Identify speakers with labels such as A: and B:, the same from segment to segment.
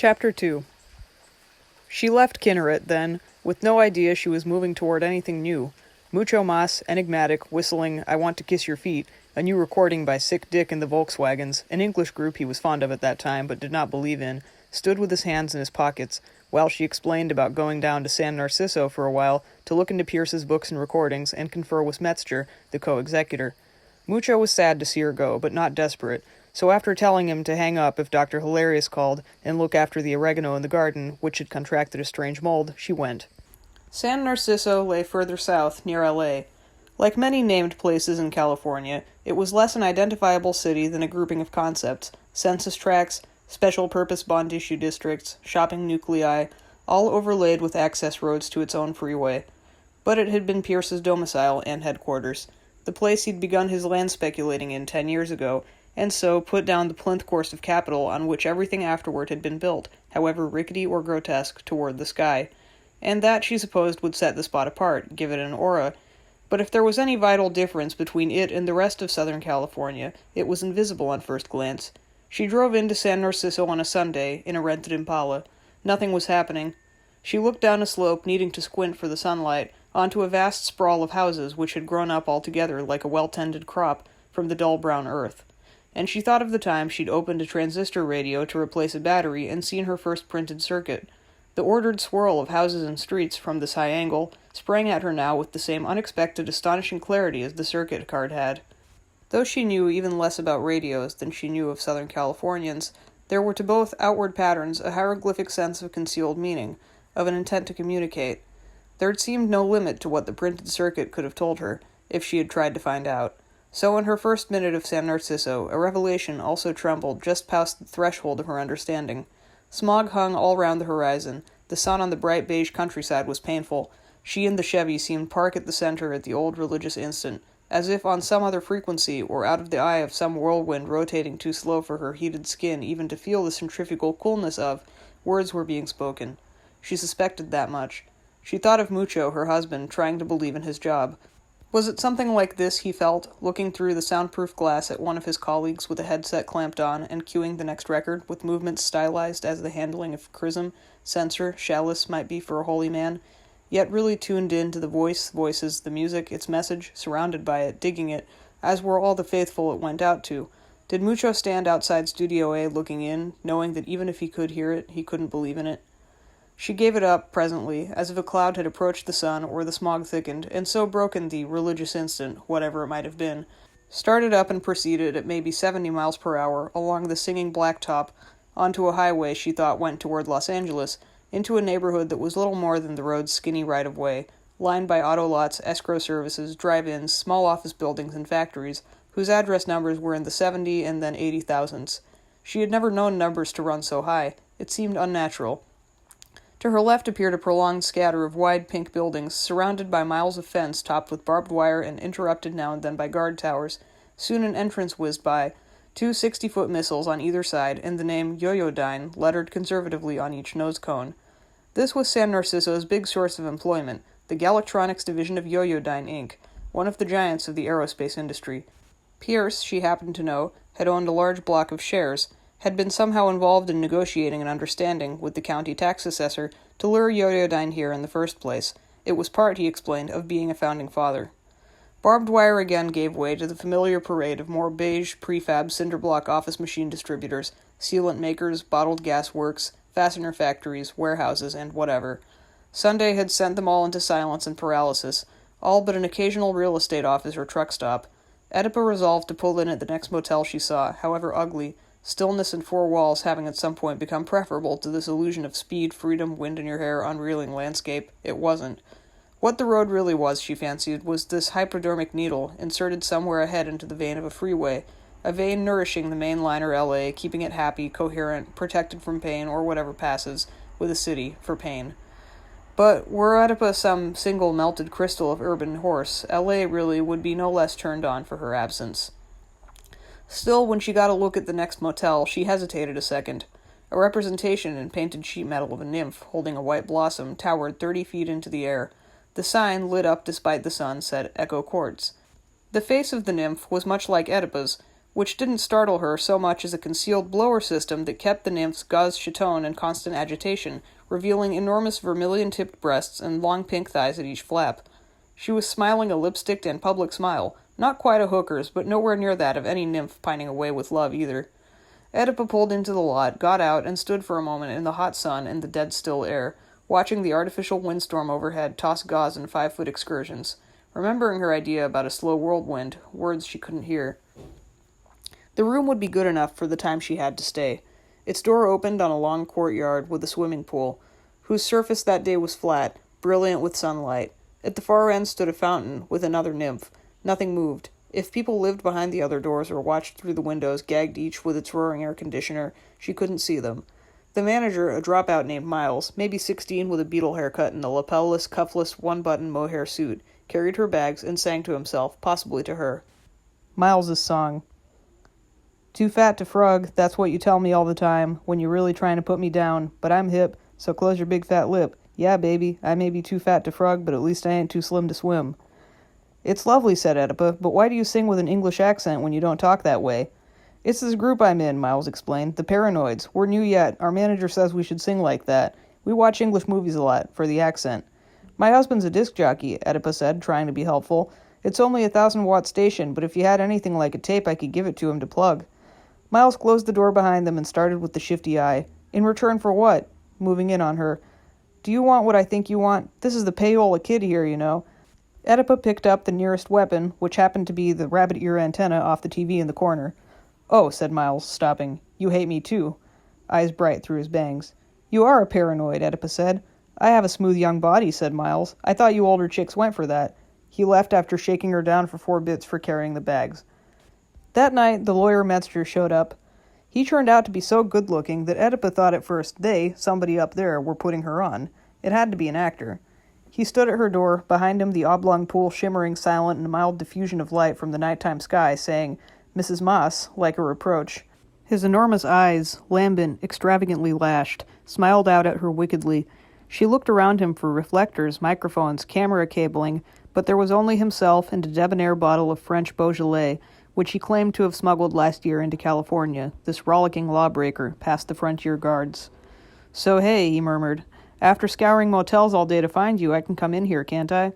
A: Chapter 2. She left Kinneret, then, with no idea she was moving toward anything new. Mucho Mas, enigmatic, whistling I Want to Kiss Your Feet, a new recording by Sick Dick and the Volkswagens, an English group he was fond of at that time but did not believe in, stood with his hands in his pockets, while she explained about going down to San Narciso for a while to look into Pierce's books and recordings and confer with Metzger, the co-executor. Mucho was sad to see her go, but not desperate. So after telling him to hang up if Dr. Hilarious called and look after the oregano in the garden, which had contracted a strange mold, she went. San Narciso lay further south, near L.A. Like many named places in California, it was less an identifiable city than a grouping of concepts, census tracts, special-purpose bond-issue districts, shopping nuclei, all overlaid with access roads to its own freeway. But it had been Pierce's domicile and headquarters, the place he'd begun his land speculating in 10 years ago, and so put down the plinth course of capital on which everything afterward had been built, however rickety or grotesque, toward the sky. And that, she supposed, would set the spot apart, give it an aura. But if there was any vital difference between it and the rest of Southern California, it was invisible on first glance. She drove into San Narciso on a Sunday, in a rented Impala. Nothing was happening. She looked down a slope, needing to squint for the sunlight, onto a vast sprawl of houses which had grown up all together like a well-tended crop from the dull brown earth. And she thought of the time she'd opened a transistor radio to replace a battery and seen her first printed circuit. The ordered swirl of houses and streets from this high angle sprang at her now with the same unexpected, astonishing clarity as the circuit card had. Though she knew even less about radios than she knew of Southern Californians, there were to both outward patterns a hieroglyphic sense of concealed meaning, of an intent to communicate. There had seemed no limit to what the printed circuit could have told her, if she had tried to find out. So in her first minute of San Narciso, a revelation also trembled just past the threshold of her understanding. Smog hung all round the horizon. The sun on the bright beige countryside was painful. She and the Chevy seemed park at the center at the old religious instant, as if on some other frequency or out of the eye of some whirlwind rotating too slow for her heated skin even to feel the centrifugal coolness of, words were being spoken. She suspected that much. She thought of Mucho, her husband, trying to believe in his job. Was it something like this he felt, looking through the soundproof glass at one of his colleagues with a headset clamped on and cueing the next record, with movements stylized as the handling of chrism, censer, chalice might be for a holy man, yet really tuned in to the voices, the music, its message, surrounded by it, digging it, as were all the faithful it went out to? Did Mucho stand outside Studio A looking in, knowing that even if he could hear it, he couldn't believe in it? She gave it up, presently, as if a cloud had approached the sun or the smog thickened, and so broken the religious instant, whatever it might have been, started up and proceeded at maybe 70 miles per hour along the singing blacktop onto a highway she thought went toward Los Angeles, into a neighborhood that was little more than the road's skinny right-of-way, lined by auto lots, escrow services, drive-ins, small office buildings, and factories, whose address numbers were in the 70 and then 80 thousands. She had never known numbers to run so high. It seemed unnatural. To her left appeared a prolonged scatter of wide pink buildings, surrounded by miles of fence topped with barbed wire and interrupted now and then by guard towers. Soon an entrance whizzed by, 2 60-foot missiles on either side, and the name Yoyodyne lettered conservatively on each nose cone. This was San Narciso's big source of employment, the Galactronics division of Yoyodyne, Inc., one of the giants of the aerospace industry. Pierce, she happened to know, had owned a large block of shares, had been somehow involved in negotiating an understanding with the county tax assessor to lure Yoyodyne here in the first place. It was part, he explained, of being a founding father. Barbed wire again gave way to the familiar parade of more beige, prefab, cinderblock office machine distributors, sealant makers, bottled gas works, fastener factories, warehouses, and whatever. Sunday had sent them all into silence and paralysis, all but an occasional real estate office or truck stop. Oedipa resolved to pull in at the next motel she saw, however ugly, stillness and 4 walls having at some point become preferable to this illusion of speed, freedom, wind in your hair, unreeling landscape. It wasn't. What the road really was, she fancied, was this hypodermic needle, inserted somewhere ahead into the vein of a freeway, a vein nourishing the main liner LA, keeping it happy, coherent, protected from pain, or whatever passes, with a city, for pain. But were Oedipa some single melted crystal of urban horse, LA really would be no less turned on for her absence. Still, when she got a look at the next motel, she hesitated a second. A representation in painted sheet metal of a nymph holding a white blossom towered 30 feet into the air. The sign, lit up despite the sun, said Echo Quartz. The face of the nymph was much like Oedipa's, which didn't startle her so much as a concealed blower system that kept the nymph's gauze chiton in constant agitation, revealing enormous vermilion-tipped breasts and long pink thighs at each flap. She was smiling a lipsticked and public smile, not quite a hooker's, but nowhere near that of any nymph pining away with love either. Oedipa pulled into the lot, got out, and stood for a moment in the hot sun and the dead still air, watching the artificial windstorm overhead toss gauze in 5-foot excursions, remembering her idea about a slow whirlwind, words she couldn't hear. The room would be good enough for the time she had to stay. Its door opened on a long courtyard with a swimming pool, whose surface that day was flat, brilliant with sunlight. At the far end stood a fountain, with another nymph. Nothing moved. If people lived behind the other doors or watched through the windows, gagged each with its roaring air conditioner, she couldn't see them. The manager, a dropout named Miles, maybe 16 with a beetle haircut and a lapelless, cuffless, one-button mohair suit, carried her bags and sang to himself, possibly to her. Miles's song. Too fat to frug, that's what you tell me all the time, when you're really trying to put me down, but I'm hip, so close your big fat lip. Yeah, baby, I may be too fat to frug, but at least I ain't too slim to swim. It's lovely, said Oedipa, but why do you sing with an English accent when you don't talk that way? It's this group I'm in, Miles explained, the Paranoids. We're new yet. Our manager says we should sing like that. We watch English movies a lot, for the accent. My husband's a disc jockey, Oedipa said, trying to be helpful. It's only a 1,000-watt station, but if you had anything like a tape, I could give it to him to plug. Miles closed the door behind them and started with the shifty eye. In return for what? Moving in on her. Do you want what I think you want? This is the payola kid here, you know. Oedipa picked up the nearest weapon, which happened to be the rabbit ear antenna off the TV in the corner. Oh, said Miles, stopping. You hate me too. Eyes bright through his bangs. You are a paranoid, Oedipa said. I have a smooth young body, said Miles. I thought you older chicks went for that. He left after shaking her down for 4 bits for carrying the bags. That night, the lawyer Metzger showed up. He turned out to be so good-looking that Oedipa thought at first they, somebody up there, were putting her on. It had to be an actor. He stood at her door, behind him the oblong pool shimmering silent in a mild diffusion of light from the nighttime sky, saying, Mrs. Moss, like a reproach. His enormous eyes, lambent, extravagantly lashed, smiled out at her wickedly. She looked around him for reflectors, microphones, camera cabling, but there was only himself and a debonair bottle of French Beaujolais, which he claimed to have smuggled last year into California, this rollicking lawbreaker, past the frontier guards. So hey, he murmured, after scouring motels all day to find you, I can come in here, can't I?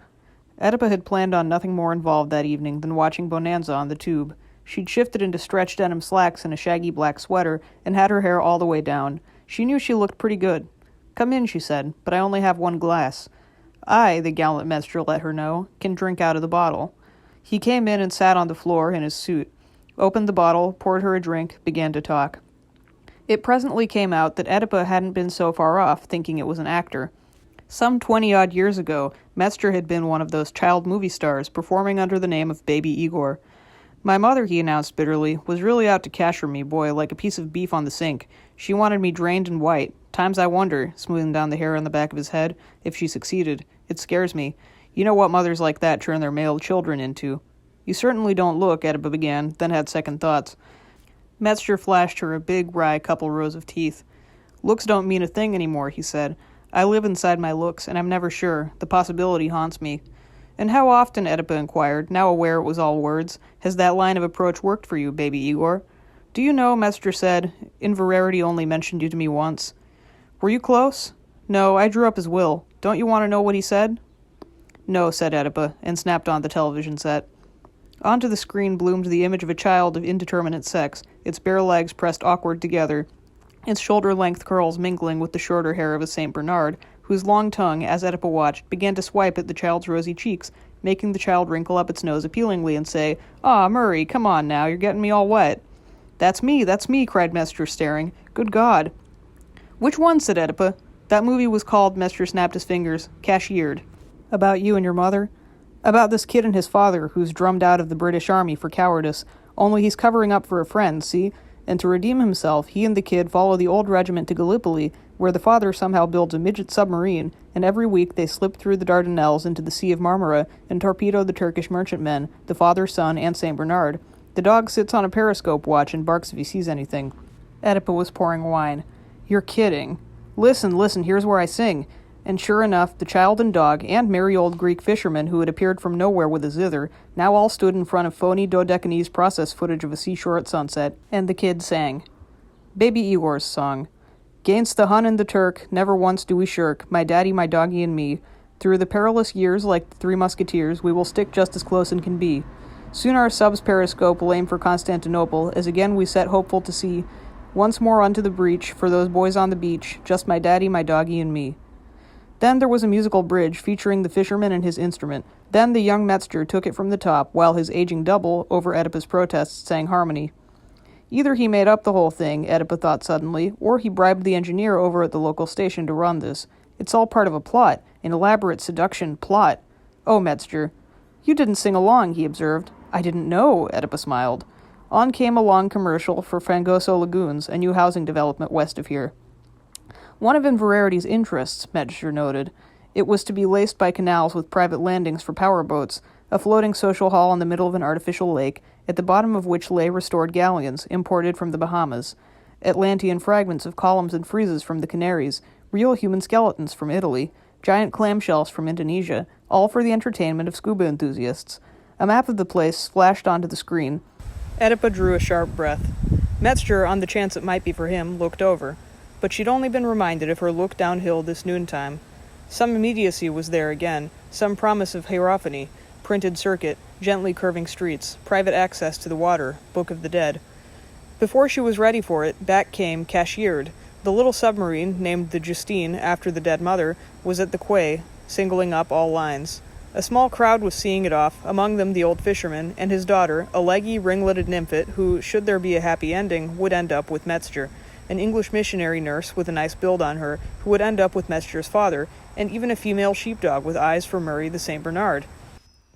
A: Oedipa had planned on nothing more involved that evening than watching Bonanza on the tube. She'd shifted into stretched denim slacks and a shaggy black sweater, and had her hair all the way down. She knew she looked pretty good. Come in, she said, but I only have 1 glass. I, the gallant Metzger let her know, can drink out of the bottle. He came in and sat on the floor in his suit, opened the bottle, poured her a drink, began to talk. It presently came out that Oedipa hadn't been so far off, thinking it was an actor. Some 20-odd years ago, Metzger had been one of those child movie stars, performing under the name of Baby Igor. My mother, he announced bitterly, was really out to casher me, boy, like a piece of beef on the sink. She wanted me drained and white. Times I wonder, smoothing down the hair on the back of his head, if she succeeded. It scares me. You know what mothers like that turn their male children into. You certainly don't look, Oedipa began, then had second thoughts. Metzger flashed her a big, wry couple rows of teeth. Looks don't mean a thing anymore, he said. I live inside my looks, and I'm never sure. The possibility haunts me. And how often, Oedipa inquired, now aware it was all words, has that line of approach worked for you, baby Igor? Do you know, Metzger said, Inverarity only mentioned you to me once. Were you close? No, I drew up his will. Don't you want to know what he said? No, said Oedipa, and snapped on the television set. Onto the screen bloomed the image of a child of indeterminate sex, its bare legs pressed awkward together, its shoulder-length curls mingling with the shorter hair of a St. Bernard, whose long tongue, as Oedipa watched, began to swipe at the child's rosy cheeks, making the child wrinkle up its nose appealingly and say, "Ah, Murray, come on now, you're getting me all wet." That's me, cried Metzger, staring. Good God. Which one, said Oedipa. That movie was called, Metzger snapped his fingers, Cashiered. About you and your mother? About this kid and his father, who's drummed out of the British Army for cowardice, only he's covering up for a friend, see? And to redeem himself, he and the kid follow the old regiment to Gallipoli, where the father somehow builds a midget submarine, and every week they slip through the Dardanelles into the Sea of Marmara and torpedo the Turkish merchantmen, the father, son, and St. Bernard. The dog sits on a periscope watch and barks if he sees anything. Oedipa was pouring wine. You're kidding. Listen, here's where I sing. And sure enough, the child and dog, and merry old Greek fisherman who had appeared from nowhere with a zither, now all stood in front of phony Dodecanese process footage of a seashore at sunset, and the kid sang. Baby Igor's song. "Gainst the Hun and the Turk, never once do we shirk, my daddy, my doggy, and me. Through the perilous years, like the Three Musketeers, we will stick just as close and can be. Soon our sub's periscope will aim for Constantinople, as again we set hopeful to see, once more unto the breach, for those boys on the beach, just my daddy, my doggy, and me." Then there was a musical bridge featuring the fisherman and his instrument. Then the young Metzger took it from the top, while his aging double, over Oedipus' protests, sang harmony. Either he made up the whole thing, Oedipus thought suddenly, or he bribed the engineer over at the local station to run this. It's all part of a plot, an elaborate seduction plot. Oh, Metzger. You didn't sing along, he observed. I didn't know, Oedipus smiled. On came a long commercial for Fangoso Lagoons, a new housing development west of here. One of Inverarity's interests, Metzger noted. It was to be laced by canals with private landings for power boats, a floating social hall in the middle of an artificial lake, at the bottom of which lay restored galleons, imported from the Bahamas, Atlantean fragments of columns and friezes from the Canaries, real human skeletons from Italy, giant clamshells from Indonesia, all for the entertainment of scuba enthusiasts. A map of the place flashed onto the screen. Oedipus drew a sharp breath. Metzger, on the chance it might be for him, looked over. But she'd only been reminded of her look downhill this noontime. Some immediacy was there again, some promise of hierophany, printed circuit, gently curving streets, private access to the water, Book of the Dead. Before she was ready for it, back came, cashiered. The little submarine, named the Justine after the dead mother, was at the quay, singling up all lines. A small crowd was seeing it off, among them the old fisherman, and his daughter, a leggy, ringleted nymphet who, should there be a happy ending, would end up with Metzger. An English missionary nurse with a nice build on her, who would end up with Metzger's father, and even a female sheepdog with eyes for Murray the St. Bernard.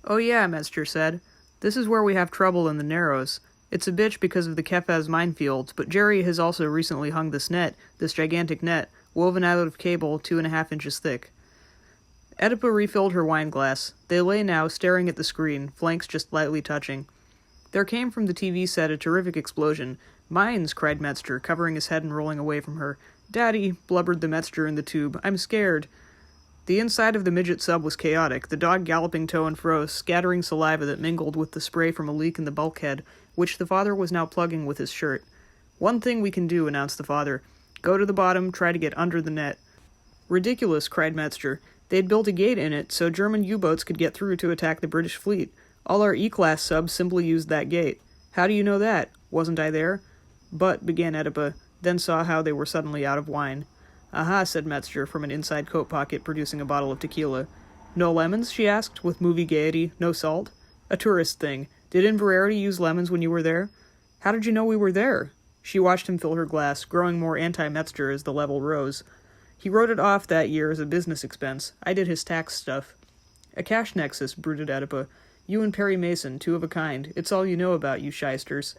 A: "Oh yeah," Metzger said. "This is where we have trouble in the Narrows. It's a bitch because of the Kefaz minefields, but Jerry has also recently hung this net, this gigantic net, woven out of cable 2.5 inches thick." Oedipus refilled her wine glass. They lay now, staring at the screen, flanks just lightly touching. There came from the TV set a terrific explosion. "Mines!" cried Metzger, covering his head and rolling away from her. "Daddy!" blubbered the Metzger in the tube. "I'm scared." The inside of the midget sub was chaotic, the dog galloping to and fro, scattering saliva that mingled with the spray from a leak in the bulkhead, which the father was now plugging with his shirt. "One thing we can do," announced the father. "Go to the bottom, try to get under the net." "Ridiculous," cried Metzger. "They'd built a gate in it so German U-boats could get through to attack the British fleet. All our E-class subs simply used that gate." "How do you know that? Wasn't I there?" "But," began Oedipus, then saw how they were suddenly out of wine. "Aha," said Metzger from an inside coat pocket, producing a bottle of tequila. "No lemons?" she asked, with movie gaiety. "No salt?" "A tourist thing. Did Inverarity use lemons when you were there?" "How did you know we were there?" She watched him fill her glass, growing more anti-Metzger as the level rose. "He wrote it off that year as a business expense. I did his tax stuff." "A cash nexus," brooded Oedipus. "You and Perry Mason, two of a kind. It's all you know about, you shysters."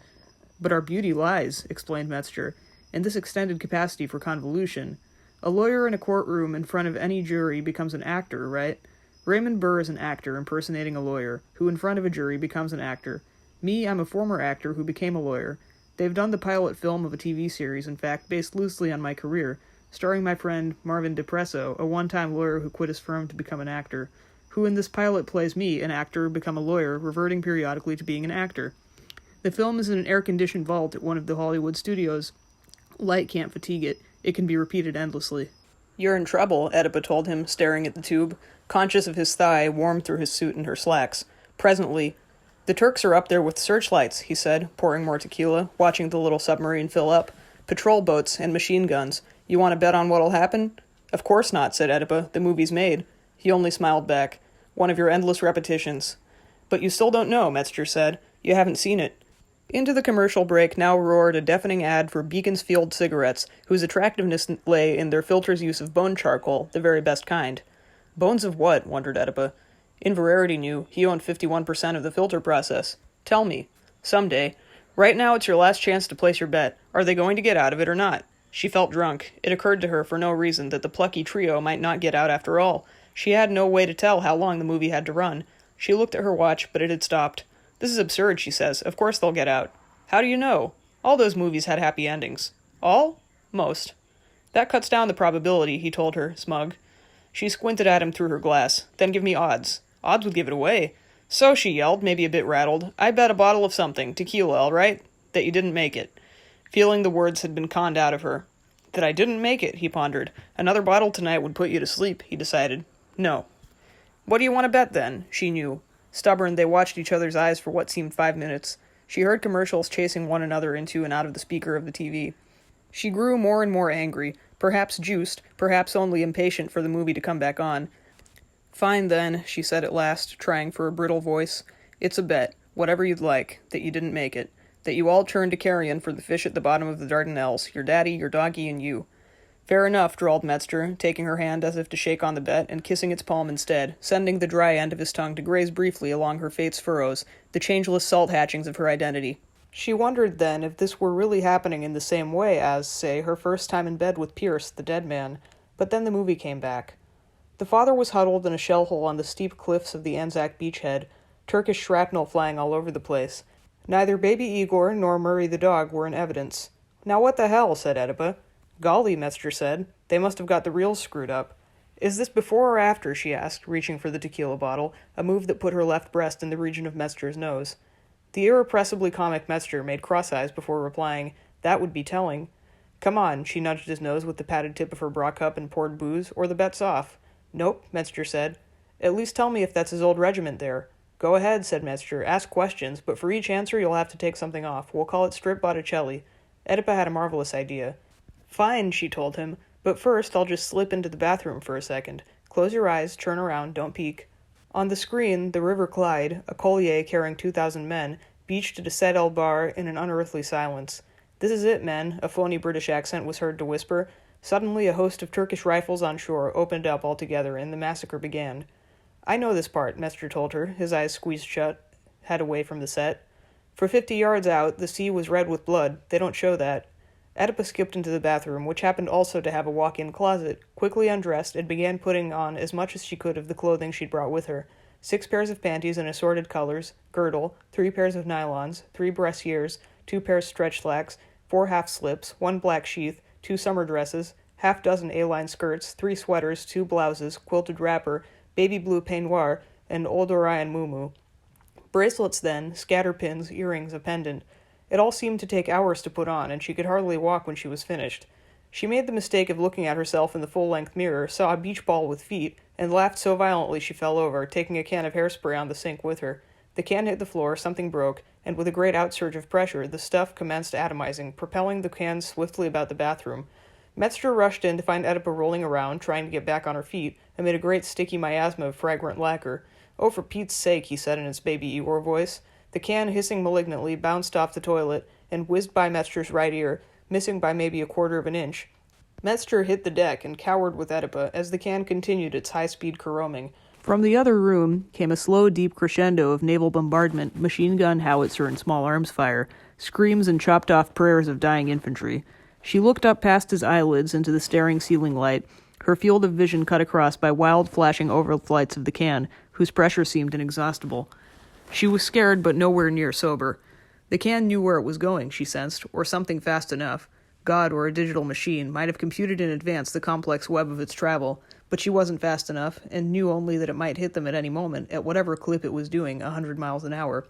A: "But our beauty lies," explained Metzger, "in this extended capacity for convolution. A lawyer in a courtroom in front of any jury becomes an actor, right? Raymond Burr is an actor impersonating a lawyer, who in front of a jury becomes an actor. Me, I'm a former actor who became a lawyer. They've done the pilot film of a TV series, in fact, based loosely on my career, starring my friend Marvin DePresso, a one-time lawyer who quit his firm to become an actor, who in this pilot plays me, an actor, become a lawyer, reverting periodically to being an actor. The film is in an air-conditioned vault at one of the Hollywood studios. Light can't fatigue it. It can be repeated endlessly." "You're in trouble," Oedipus told him, staring at the tube, conscious of his thigh warmed through his suit and her slacks. Presently, "The Turks are up there with searchlights," he said, pouring more tequila, watching the little submarine fill up. "Patrol boats and machine guns. You want to bet on what'll happen?" "Of course not," said Oedipus. "The movie's made." He only smiled back. "One of your endless repetitions." "But you still don't know," Metzger said. "You haven't seen it." Into the commercial break now roared a deafening ad for Beaconsfield cigarettes, whose attractiveness lay in their filter's use of bone charcoal, the very best kind. Bones of what? Wondered Oedipus. Inverarity knew. He owned 51% of the filter process. "Tell me." "Someday. Right now it's your last chance to place your bet. Are they going to get out of it or not?" She felt drunk. It occurred to her for no reason that the plucky trio might not get out after all. She had no way to tell how long the movie had to run. She looked at her watch, but it had stopped. "This is absurd," she says. "Of course they'll get out." "How do you know? All those movies had happy endings." "All?" "Most." "That cuts down the probability," he told her, smug. She squinted at him through her glass. Then give me odds. Odds would give it away. So, she yelled, maybe a bit rattled, I bet a bottle of something, tequila, all right, that you didn't make it. Feeling the words had been conned out of her. That I didn't make it, he pondered. Another bottle tonight would put you to sleep, he decided. No. What do you want to bet, then? She knew. Stubborn, they watched each other's eyes for what seemed 5 minutes. She heard commercials chasing one another into and out of the speaker of the TV. She grew more and more angry, perhaps juiced, perhaps only impatient for the movie to come back on. Fine, then, she said at last, trying for a brittle voice. It's a bet, whatever you'd like, that you didn't make it. That you all turned to carrion for the fish at the bottom of the Dardanelles, your daddy, your doggy, and you. Fair enough, drawled Metzger, taking her hand as if to shake on the bet, and kissing its palm instead, sending the dry end of his tongue to graze briefly along her fate's furrows, the changeless salt hatchings of her identity. She wondered then if this were really happening in the same way as, say, her first time in bed with Pierce, the dead man. But then the movie came back. The father was huddled in a shell hole on the steep cliffs of the Anzac beachhead, Turkish shrapnel flying all over the place. Neither baby Igor nor Murray the dog were in evidence. Now what the hell, said Oedipa. Golly, Metzger said. They must have got the reels screwed up. Is this before or after, she asked, reaching for the tequila bottle, a move that put her left breast in the region of Metzger's nose. The irrepressibly comic Metzger made cross eyes before replying, That would be telling. Come on, she nudged his nose with the padded tip of her bra cup and poured booze, or the bet's off. Nope, Metzger said. At least tell me if that's his old regiment there. Go ahead, said Metzger. Ask questions, but for each answer you'll have to take something off. We'll call it Strip Botticelli. Oedipa had a marvelous idea. Fine, she told him, but first I'll just slip into the bathroom for a second. Close your eyes, turn around, don't peek. On the screen, the River Clyde, a collier carrying 2,000 men, beached at a Sed El Bar in an unearthly silence. This is it, men, a phony British accent was heard to whisper. Suddenly a host of Turkish rifles on shore opened up altogether, and the massacre began. I know this part, Metzger told her, his eyes squeezed shut, head away from the set. For 50 yards out, the sea was red with blood. They don't show that. Oedipa skipped into the bathroom, which happened also to have a walk-in closet, quickly undressed, and began putting on as much as she could of the clothing she'd brought with her. 6 pairs of panties in assorted colors, girdle, 3 pairs of nylons, 3 brassieres, 2 pairs stretch slacks, 4 half-slips, 1 black sheath, 2 summer dresses, half-dozen A-line skirts, 3 sweaters, 2 blouses, quilted wrapper, baby blue peignoir, and old Orion muumuu. Bracelets then, scatter pins, earrings, a pendant. It all seemed to take hours to put on, and she could hardly walk when she was finished. She made the mistake of looking at herself in the full-length mirror, saw a beach ball with feet, and laughed so violently she fell over, taking a can of hairspray on the sink with her. The can hit the floor, something broke, and with a great outsurge of pressure, the stuff commenced atomizing, propelling the can swiftly about the bathroom. Metzger rushed in to find Oedipa rolling around, trying to get back on her feet, amid a great sticky miasma of fragrant lacquer. Oh, for Pete's sake, he said in his baby Igor voice. The can, hissing malignantly, bounced off the toilet and whizzed by Metzger's right ear, missing by maybe a quarter of an inch. Metzger hit the deck and cowered with Oedipa as the can continued its high-speed caroming. From the other room came a slow, deep crescendo of naval bombardment, machine gun, howitzer, and small arms fire, screams and chopped-off prayers of dying infantry. She looked up past his eyelids into the staring ceiling light, her field of vision cut across by wild, flashing overflights of the can, whose pressure seemed inexhaustible. She was scared, but nowhere near sober. The can knew where it was going, she sensed, or something fast enough. God or a digital machine might have computed in advance the complex web of its travel, but she wasn't fast enough, and knew only that it might hit them at any moment, at whatever clip it was doing, 100 miles an hour.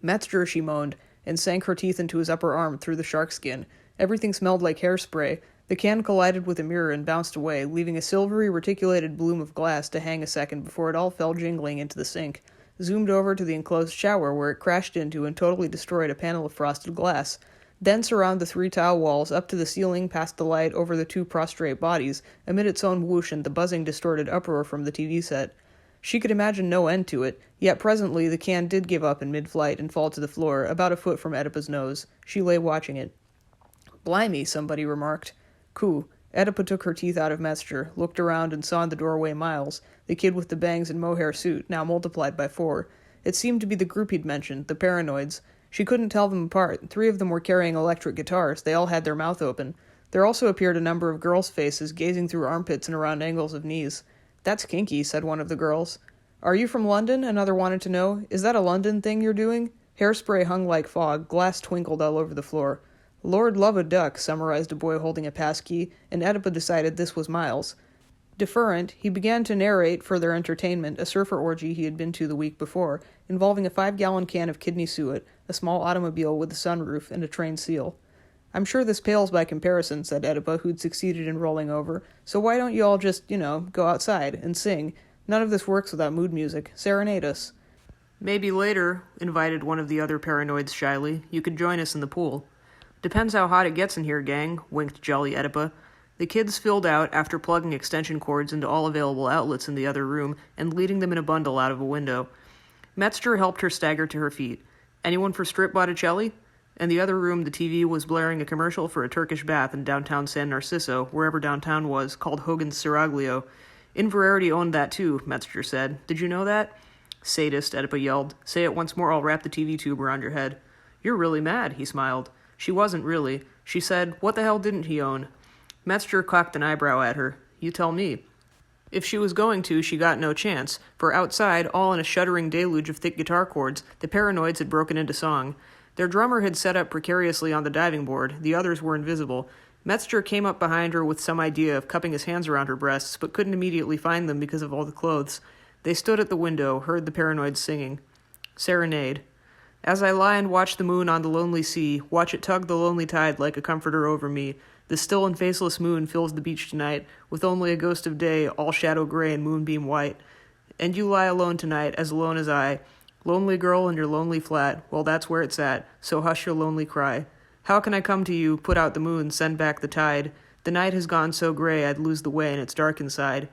A: Metzger, she moaned, and sank her teeth into his upper arm through the shark skin. Everything smelled like hairspray. The can collided with a mirror and bounced away, leaving a silvery reticulated bloom of glass to hang a second before it all fell jingling into the sink. Zoomed over to the enclosed shower where it crashed into and totally destroyed a panel of frosted glass. Thence around the 3 tile walls, up to the ceiling, past the light, over the 2 prostrate bodies, amid its own whoosh and the buzzing distorted uproar from the TV set. She could imagine no end to it, yet presently the can did give up in mid-flight and fall to the floor, about a foot from Oedipa's nose. She lay watching it. Blimey, somebody remarked. Coo. Oedipa took her teeth out of Metzger, looked around and saw in the doorway Miles, the kid with the bangs and mohair suit, now multiplied by 4. It seemed to be the group he'd mentioned, the paranoids. She couldn't tell them apart. 3 of them were carrying electric guitars. They all had their mouth open. There also appeared a number of girls' faces, gazing through armpits and around angles of knees. That's kinky, said one of the girls. Are you from London? Another wanted to know. Is that a London thing you're doing? Hairspray hung like fog. Glass twinkled all over the floor. Lord love a duck, summarized a boy holding a passkey, and Oedipa decided this was Miles. Deferent, he began to narrate, for their entertainment, a surfer orgy he had been to the week before, involving a 5-gallon can of kidney suet, a small automobile with a sunroof, and a trained seal. "I'm sure this pales by comparison," said Oedipa, who'd succeeded in rolling over, "so why don't you all just, go outside and sing? None of this works without mood music. Serenade us." "Maybe later," invited one of the other paranoids shyly, "you could join us in the pool." "Depends how hot it gets in here, gang," winked jolly Oedipa. The kids filled out after plugging extension cords into all available outlets in the other room and leading them in a bundle out of a window. Metzger helped her stagger to her feet. "Anyone for strip Botticelli?" In the other room, the TV was blaring a commercial for a Turkish bath in downtown San Narciso, wherever downtown was, called Hogan's Seraglio. "Inverarity owned that too," Metzger said. "Did you know that?" "Sadist," Oedipa yelled. "Say it once more, I'll wrap the TV tube around your head." "You're really mad," he smiled. She wasn't really. She said, "What the hell didn't he own?" Metzger cocked an eyebrow at her. "You tell me." If she was going to, she got no chance, for outside, all in a shuddering deluge of thick guitar chords, the paranoids had broken into song. Their drummer had set up precariously on the diving board, the others were invisible. Metzger came up behind her with some idea of cupping his hands around her breasts, but couldn't immediately find them because of all the clothes. They stood at the window, heard the paranoids singing. Serenade. "As I lie and watch the moon on the lonely sea, watch it tug the lonely tide like a comforter over me, the still and faceless moon fills the beach tonight, with only a ghost of day, all shadow gray and moonbeam white. And you lie alone tonight, as alone as I. Lonely girl in your lonely flat, well that's where it's at, so hush your lonely cry. How can I come to you, put out the moon, send back the tide? The night has gone so gray I'd lose the way and it's dark inside.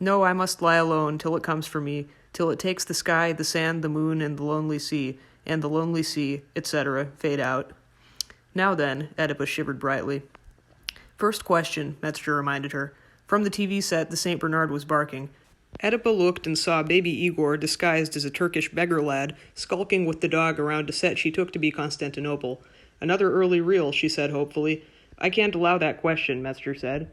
A: No, I must lie alone till it comes for me, till it takes the sky, the sand, the moon, and the lonely sea, etc., fade out." "Now then," Oedipa shivered brightly. "First question," Metzger reminded her. From the TV set, the St. Bernard was barking. Oedipa looked and saw baby Igor, disguised as a Turkish beggar lad, skulking with the dog around a set she took to be Constantinople. "Another early reel," she said hopefully. "I can't allow that question," Metzger said.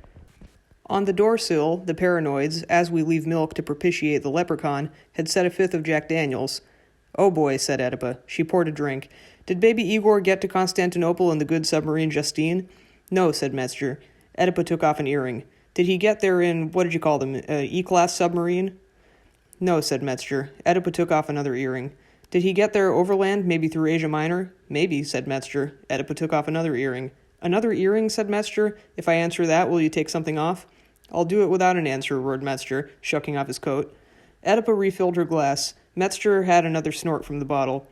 A: On the doorsill, the paranoids, as we leave milk to propitiate the leprechaun, had set a fifth of Jack Daniels. "Oh boy," said Oedipa. She poured a drink. "Did baby Igor get to Constantinople in the good submarine Justine?" "No," said Metzger. Oedipa took off an earring. "Did he get there in, what did you call them, E-class submarine?" "No," said Metzger. Oedipa took off another earring. "Did he get there overland, maybe through Asia Minor?" "Maybe," said Metzger. Oedipa took off another earring. "Another earring?" said Metzger. "If I answer that, will you take something off?" "I'll do it without an answer," roared Metzger, shucking off his coat. Oedipa refilled her glass. Metzger had another snort from the bottle.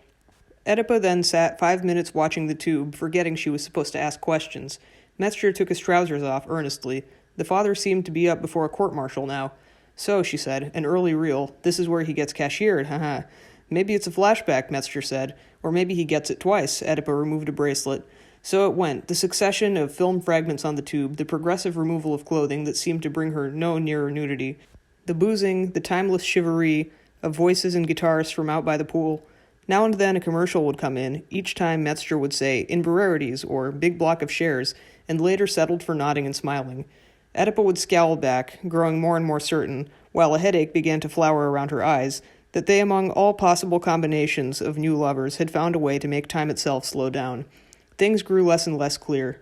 A: Oedipa then sat 5 minutes watching the tube, forgetting she was supposed to ask questions. Metzger took his trousers off earnestly. The father seemed to be up before a court-martial now. "So," she said, "an early reel. This is where he gets cashiered, haha." "Maybe it's a flashback," Metzger said. "Or maybe he gets it twice." Oedipa removed a bracelet. So it went, the succession of film fragments on the tube, the progressive removal of clothing that seemed to bring her no nearer nudity, the boozing, the timeless chivalry of voices and guitars from out by the pool. Now and then a commercial would come in. Each time Metzger would say, "Inverarities," or "Big block of shares," and later settled for nodding and smiling. Oedipa would scowl back, growing more and more certain, while a headache began to flower around her eyes, that they among all possible combinations of new lovers had found a way to make time itself slow down. Things grew less and less clear.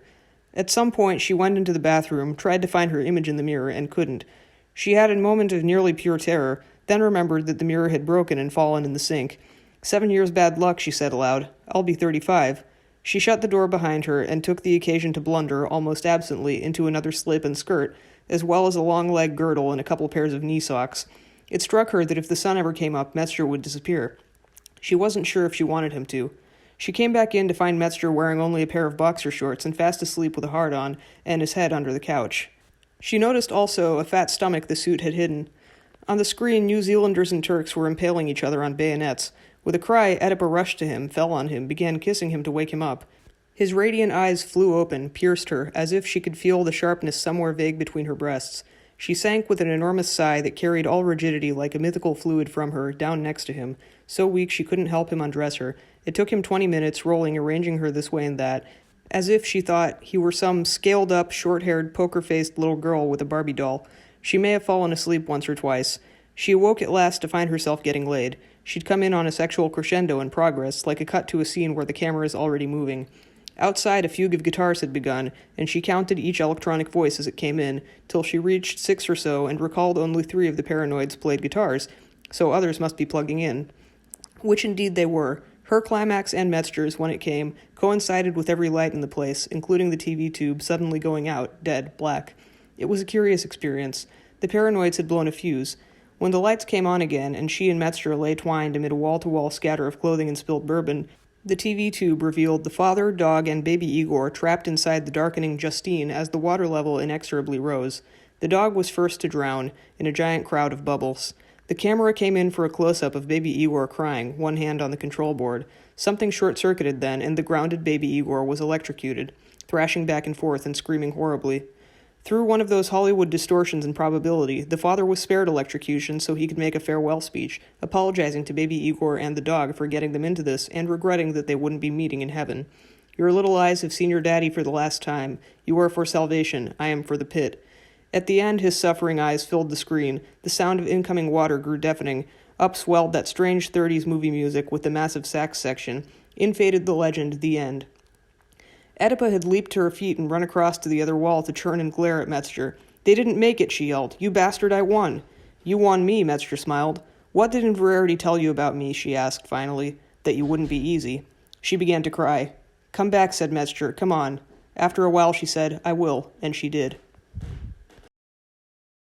A: At some point she went into the bathroom, tried to find her image in the mirror, and couldn't. She had a moment of nearly pure terror, then remembered that the mirror had broken and fallen in the sink. 7 years bad luck, she said aloud. I'll be 35. She shut the door behind her and took the occasion to blunder, almost absently, into another slip and skirt, as well as a long leg girdle and a couple pairs of knee socks. It struck her that if the sun ever came up, Metzger would disappear. She wasn't sure if she wanted him to. She came back in to find Metzger wearing only a pair of boxer shorts and fast asleep with a hard-on, and his head under the couch. She noticed also a fat stomach the suit had hidden. On the screen, New Zealanders and Turks were impaling each other on bayonets. With a cry, Oedipa rushed to him, fell on him, began kissing him to wake him up. His radiant eyes flew open, pierced her, as if she could feel the sharpness somewhere vague between her breasts. She sank with an enormous sigh that carried all rigidity like a mythical fluid from her, down next to him, so weak she couldn't help him undress her. It took him 20 minutes, rolling, arranging her this way and that, as if, she thought, he were some scaled-up, short-haired, poker-faced little girl with a Barbie doll. She may have fallen asleep once or twice. She awoke at last to find herself getting laid. She'd come in on a sexual crescendo in progress, like a cut to a scene where the camera is already moving. Outside, a fugue of guitars had begun, and she counted each electronic voice as it came in, till she reached 6 or so and recalled only 3 of the paranoids played guitars, so others must be plugging in. Which indeed they were. Her climax and Metzger's, when it came, coincided with every light in the place, including the TV tube suddenly going out, dead, black. It was a curious experience. The paranoids had blown a fuse. When the lights came on again, and she and Metzger lay twined amid a wall-to-wall scatter of clothing and spilled bourbon, the TV tube revealed the father, dog, and baby Igor trapped inside the darkening Justine as the water level inexorably rose. The dog was first to drown, in a giant crowd of bubbles. The camera came in for a close-up of baby Igor crying, one hand on the control board. Something short-circuited then, and the grounded baby Igor was electrocuted, thrashing back and forth and screaming horribly. Through one of those Hollywood distortions in probability, the father was spared electrocution so he could make a farewell speech, apologizing to baby Igor and the dog for getting them into this, and regretting that they wouldn't be meeting in heaven. Your little eyes have seen your daddy for the last time. You are for salvation. I am for the pit. At the end, his suffering eyes filled the screen. The sound of incoming water grew deafening. Up swelled that strange 30s movie music with the massive sax section. In faded the legend, the end. Oedipa had leaped to her feet and run across to the other wall to turn and glare at Metzger. They didn't make it, she yelled. You bastard, I won. You won me, Metzger smiled. What did Inverarity tell you about me, she asked finally. That you wouldn't be easy. She began to cry. Come back, said Metzger. Come on. After a while, she said, I will, and she did.